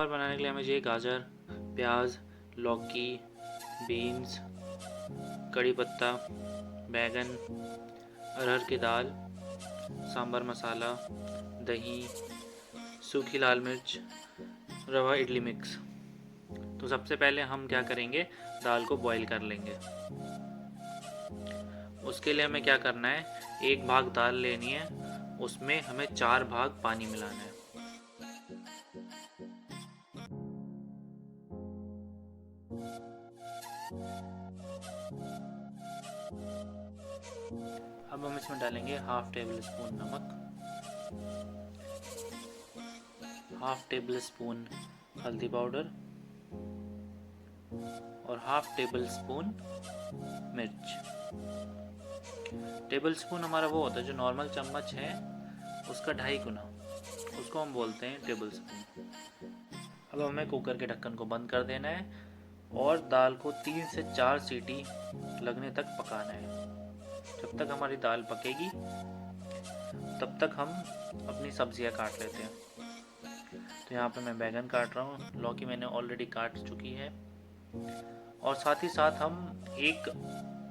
सांभर बनाने के लिए हमें चाहिए गाजर, प्याज, लौकी, बीन्स, कड़ी पत्ता, बैगन, अरहर की दाल, सांभर मसाला, दही, सूखी लाल मिर्च, रवा इडली मिक्स। तो सबसे पहले हम क्या करेंगे, दाल को बॉईल कर लेंगे। उसके लिए हमें क्या करना है, 1 भाग दाल लेनी है, उसमें हमें 4 भाग पानी मिलाना है। अब हम इसमें डालेंगे हाफ टेबल स्पून नमक, हाफ टेबल स्पून हल्दी पाउडर और हाफ टेबल स्पून मिर्च। टेबल स्पून हमारा वो होता है जो नॉर्मल चम्मच है उसका 2.5 गुना, उसको हम बोलते हैं टेबल स्पून। अब हमें कुकर के ढक्कन को बंद कर देना है और दाल को 3 से 4 सीटी लगने तक पकाना है। जब तक हमारी दाल पकेगी तब तक हम अपनी सब्जियां काट लेते हैं। तो यहाँ पे मैं बैगन काट रहा हूँ, लौकी मैंने ऑलरेडी काट चुकी है, और साथ ही साथ हम एक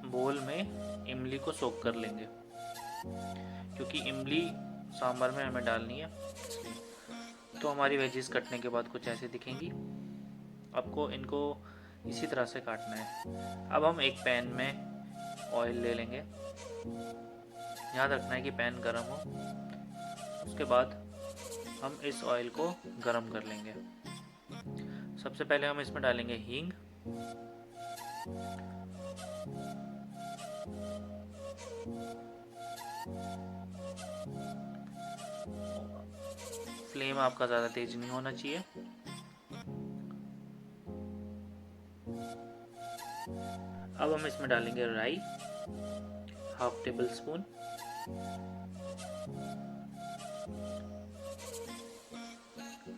बोल में इमली को सोक कर लेंगे, क्योंकि इमली सांभर में हमें डालनी है इसलिए। तो हमारी वेजिस कटने के बाद कुछ ऐसे दिखेंगी। आपको इनको इसी तरह से काटना है। अब हम एक पैन में ऑयल ले लेंगे, याद रखना है कि पैन गर्म हो। उसके बाद हम इस ऑयल को गर्म कर लेंगे। सबसे पहले हम इसमें डालेंगे हींग, फ्लेम आपका ज़्यादा तेज नहीं होना चाहिए। अब हम इसमें डालेंगे राई, हाफ टेबल स्पून,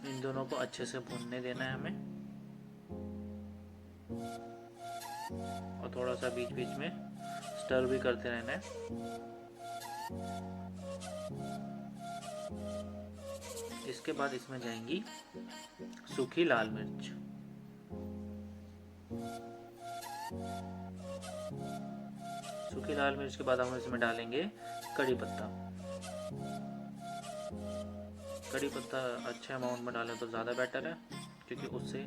इन दोनों को अच्छे से भूनने देना है हमें, और थोड़ा सा बीच बीच में स्टर भी करते रहना है। इसके बाद इसमें जाएंगी सूखी लाल मिर्च, सूखी लाल मिर्च के बाद हम इसमें डालेंगे कड़ी पत्ता। कड़ी पत्ता अच्छे अमाउंट में डालें तो ज़्यादा बेटर है, क्योंकि उससे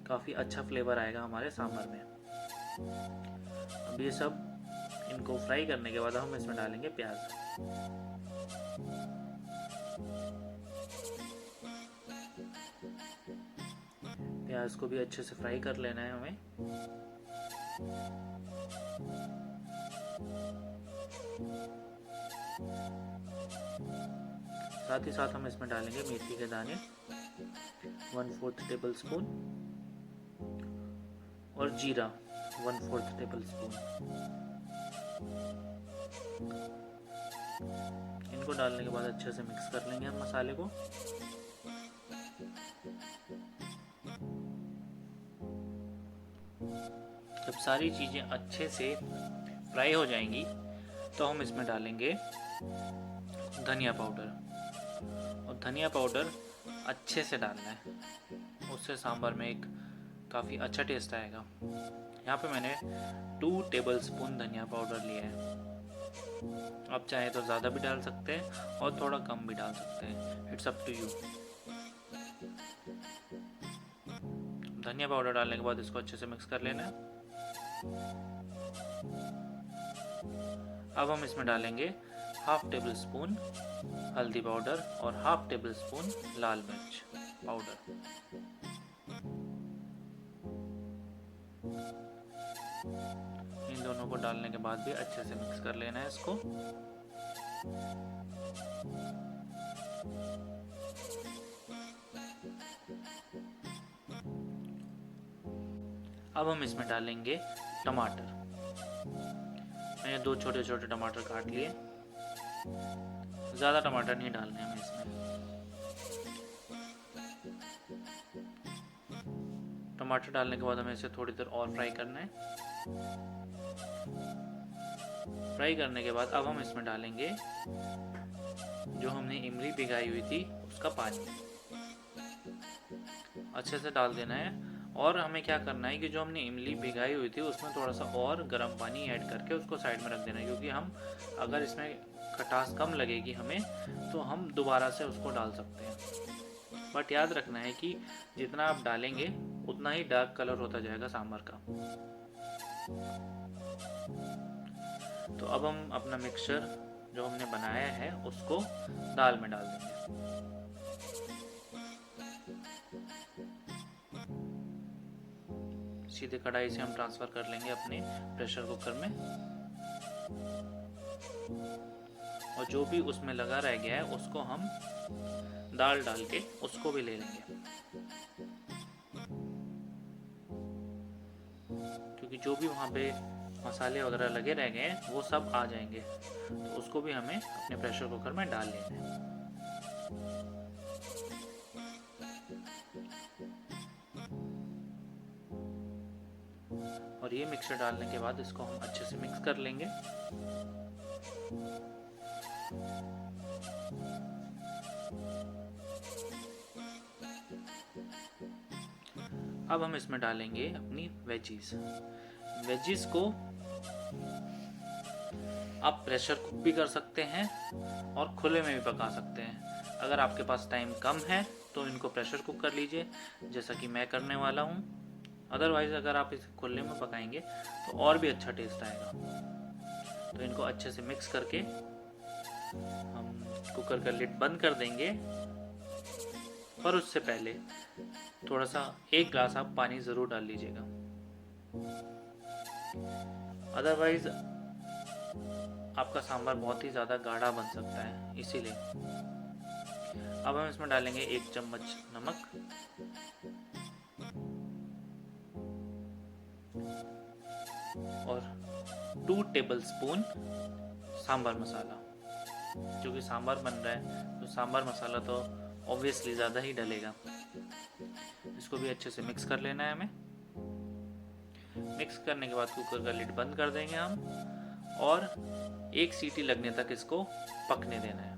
काफ़ी अच्छा फ्लेवर आएगा हमारे सांभर में। अब ये सब इनको फ्राई करने के बाद हम इसमें डालेंगे प्याज। प्याज को भी अच्छे से फ्राई कर लेना है हमें। साथ ही साथ हम इसमें डालेंगे मेथी के दाने 1/4 टेबल स्पून और जीरा 1/4 टेबल स्पून। इनको डालने के बाद अच्छे से मिक्स कर लेंगे हम मसाले को। जब सारी चीज़ें अच्छे से फ्राई हो जाएंगी तो हम इसमें डालेंगे धनिया पाउडर, और धनिया पाउडर अच्छे से डालना है, उससे सांभर में एक काफ़ी अच्छा टेस्ट आएगा। यहाँ पे मैंने 2 टेबल स्पून धनिया पाउडर लिया है। आप चाहे तो ज़्यादा भी डाल सकते हैं और थोड़ा कम भी डाल सकते हैं, इट्स अप टू यू। धनिया पाउडर डालने के बाद इसको अच्छे से मिक्स कर लेना है। अब हम इसमें डालेंगे हाफ टेबल स्पून हल्दी पाउडर और हाफ टेबल स्पून लाल मिर्च पाउडर। इन दोनों को डालने के बाद भी अच्छे से मिक्स कर लेना है इसको। अब हम इसमें डालेंगे टमाटर। मैंने 2 छोटे छोटे टमाटर काट लिए, ज़्यादा टमाटर नहीं डालने हमें इसमें। टमाटर डालने के बाद हमें इसे थोड़ी देर और फ्राई करना है। फ्राई करने के बाद अब हम इसमें डालेंगे जो हमने इमली भिगाई हुई थी उसका पानी। अच्छे से डाल देना है। और हमें क्या करना है कि जो हमने इमली भिगाई हुई थी उसमें थोड़ा सा और गर्म पानी ऐड करके उसको साइड में रख देना है, क्योंकि हम अगर इसमें खटास कम लगेगी हमें तो हम दोबारा से उसको डाल सकते हैं। बट याद रखना है कि जितना आप डालेंगे उतना ही डार्क कलर होता जाएगा सांभर का। तो अब हम अपना मिक्सचर जो हमने बनाया है उसको दाल में डाल देंगे। सीधे कढ़ाई से हम ट्रांसफ़र कर लेंगे अपने प्रेशर कुकर में, और जो भी उसमें लगा रह गया है उसको हम दाल डाल के उसको भी ले लेंगे, क्योंकि जो भी वहाँ पे मसाले वगैरह लगे रह गए हैं वो सब आ जाएंगे। तो उसको भी हमें अपने प्रेशर कुकर में डाल लेना है। और ये मिक्सर डालने के बाद इसको हम अच्छे से मिक्स कर लेंगे। अब हम इसमें डालेंगे अपनी वेजीज। वेजीज को आप प्रेशर कुक भी कर सकते हैं और खुले में भी पका सकते हैं। अगर आपके पास टाइम कम है तो इनको प्रेशर कुक कर लीजिए, जैसा कि मैं करने वाला हूँ। अदरवाइज़ अगर आप इसे खुले में पकाएंगे तो और भी अच्छा टेस्ट आएगा। तो इनको अच्छे से मिक्स करके हम कुकर का लिड बंद कर देंगे। पर उससे पहले थोड़ा सा 1 ग्लास आप पानी ज़रूर डाल लीजिएगा, अदरवाइज़ आपका सांभर बहुत ही ज़्यादा गाढ़ा बन सकता है, इसीलिए। अब हम इसमें डालेंगे 1 चम्मच नमक और 2 टेबलस्पून सांभर मसाला। क्योंकि सांभर बन रहा है तो सांभर मसाला तो ऑब्वियसली ज़्यादा ही डलेगा। इसको भी अच्छे से मिक्स कर लेना है हमें। मिक्स करने के बाद कुकर का लिड बंद कर देंगे हम, और 1 सीटी लगने तक इसको पकने देना है।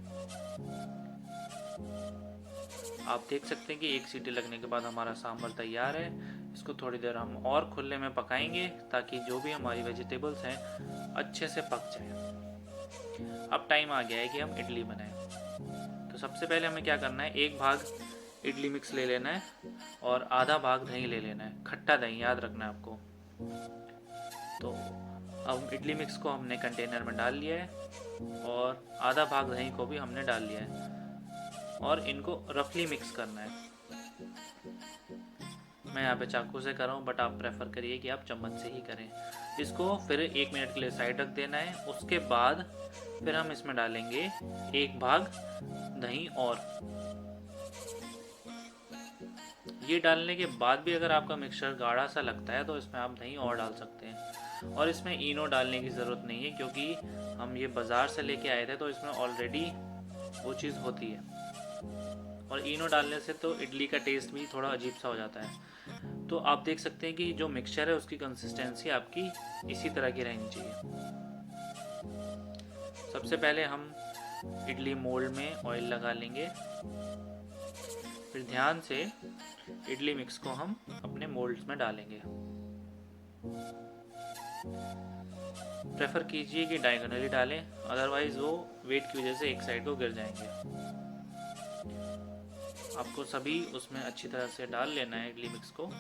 आप देख सकते हैं कि 1 सीटी लगने के बाद हमारा सांभर तैयार है। इसको थोड़ी देर हम और खुले में पकाएंगे ताकि जो भी हमारी वेजिटेबल्स हैं अच्छे से पक जाए। अब टाइम आ गया है कि हम इडली बनाएं। तो सबसे पहले हमें क्या करना है, 1 भाग इडली मिक्स ले लेना है और आधा भाग दही ले लेना है, खट्टा दही, याद रखना है आपको। तो अब इडली मिक्स को हमने कंटेनर में डाल लिया है और आधा भाग दही को भी हमने डाल लिया है, और इनको रफली मिक्स करना है। मैं यहाँ पे चाकू से कर रहा हूँ, बट आप प्रेफर करिए कि आप चम्मच से ही करें। इसको फिर 1 मिनट के लिए साइड रख देना है। उसके बाद फिर हम इसमें डालेंगे 1 भाग दही, और ये डालने के बाद भी अगर आपका मिक्सचर गाढ़ा सा लगता है तो इसमें आप दही और डाल सकते हैं। और इसमें इनो डालने की ज़रूरत नहीं है, क्योंकि हम ये बाज़ार से लेके आए थे तो इसमें ऑलरेडी वो चीज़ होती है, और इनो डालने से तो इडली का टेस्ट भी थोड़ा अजीब सा हो जाता है। तो आप देख सकते हैं कि जो मिक्सचर है उसकी कंसिस्टेंसी आपकी इसी तरह की रहनी चाहिए। सबसे पहले हम इडली मोल्ड में ऑयल लगा लेंगे, फिर ध्यान से इडली मिक्स को हम अपने मोल्ड्स में डालेंगे। प्रेफर कीजिए कि डायगोनली डालें, अदरवाइज वो वेट की वजह से एक साइड को गिर जाएंगे। आपको सभी उसमें अच्छी तरह से डाल लेना है इडली मिक्स को।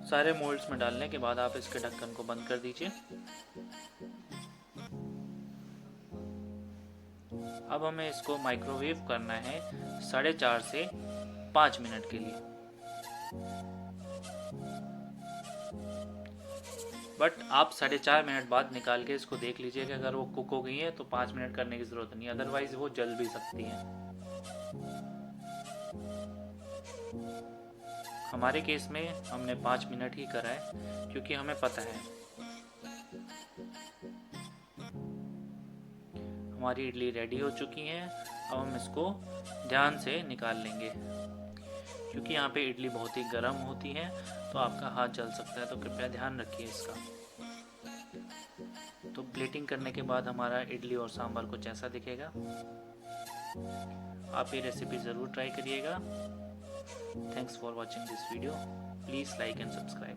सारे मोल्ड्स में डालने के बाद आप इसके ढक्कन को बंद कर दीजिए। अब हमें इसको माइक्रोवेव करना है 4.5 से 5 मिनट के लिए। बट आप 4.5 मिनट बाद निकाल के इसको देख लीजिए कि अगर वो कुक हो गई है तो 5 मिनट करने की ज़रूरत नहीं है, अदरवाइज वो जल भी सकती हैं। हमारे केस में हमने 5 मिनट ही करा है, क्योंकि हमें पता है हमारी इडली रेडी हो चुकी है। अब हम इसको ध्यान से निकाल लेंगे, क्योंकि यहाँ पे इडली बहुत ही गर्म होती है तो आपका हाथ जल सकता है, तो कृपया ध्यान रखिए इसका। तो प्लेटिंग करने के बाद हमारा इडली और सांभर कुछ ऐसा दिखेगा। आप ये रेसिपी ज़रूर ट्राई करिएगा। Thanks for watching this video. Please like and subscribe.